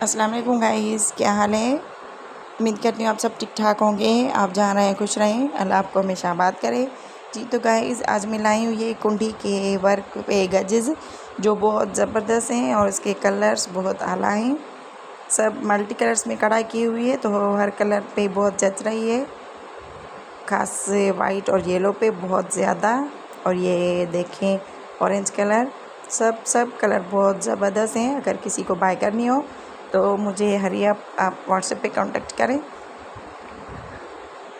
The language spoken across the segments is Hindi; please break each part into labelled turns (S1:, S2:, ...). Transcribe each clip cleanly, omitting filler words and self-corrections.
S1: अस्सलाम वालेकुम गाइस, क्या हाल है। उम्मीद करती हूँ आप सब ठीक ठाक होंगे। आप जहाँ रहें खुश रहें, अल्लाह आपको हमेशा आबाद करे जी। तो गाइस आज मैं लाई हूँ ये कुंडी के वर्क पे गजेस जो बहुत ज़बरदस्त हैं और इसके कलर्स बहुत आला हैं। सब मल्टी कलर्स में कढ़ाई की हुई है, तो हर कलर पे बहुत जच रही है, ख़ास से वाइट और येलो पे बहुत ज़्यादा। और ये देखें ऑरेंज कलर, सब कलर बहुत ज़बरदस्त हैं। अगर किसी को बाय करनी हो तो मुझे हरी आप व्हाट्सएप पे कांटेक्ट करें।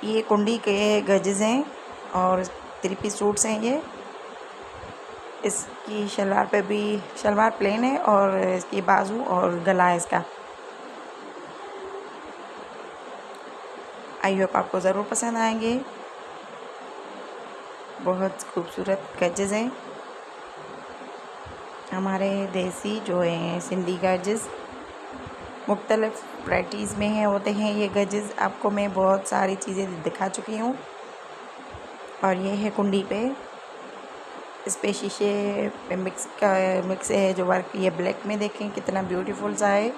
S1: ये कुंडी के गजेस हैं और 3 पीस सूट्स हैं ये। इसकी शलवार पे भी, शलवार प्लेन है और इसकी बाजू और गला है इसका। आई होप आपको ज़रूर पसंद आएंगे। बहुत खूबसूरत गजेस हैं हमारे देसी जो हैं सिंधी गजेस, मुख्तलिफ़ वैराइटीज़ में है होते हैं ये गजेस। आपको मैं बहुत सारी चीज़ें दिखा चुकी हूँ। और ये है कुंडी पे, इस पे शीशे पे मिक्स है जो वर्क, ये ब्लैक में देखें कितना ब्यूटीफुल सा है।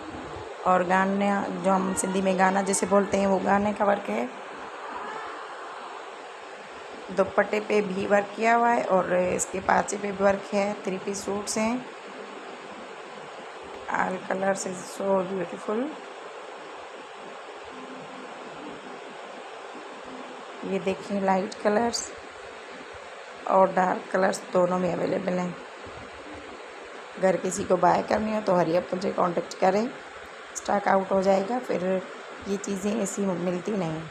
S1: और गाना जो हम सिंधी में गाना जैसे बोलते हैं वो गाने का वर्क है। दुपट्टे पे भी वर्क किया हुआ है और इसके पाचे पे भी वर्क है। 3 पीस सूट्स हैं, all colours is so beautiful. ये देखिए लाइट कलर्स और डार्क कलर्स दोनों में अवेलेबल हैं। अगर किसी को बाय करनी हो तो हरी आप मुझे कांटेक्ट करें, स्टॉक आउट हो जाएगा, फिर ये चीज़ें ऐसी मिलती नहीं।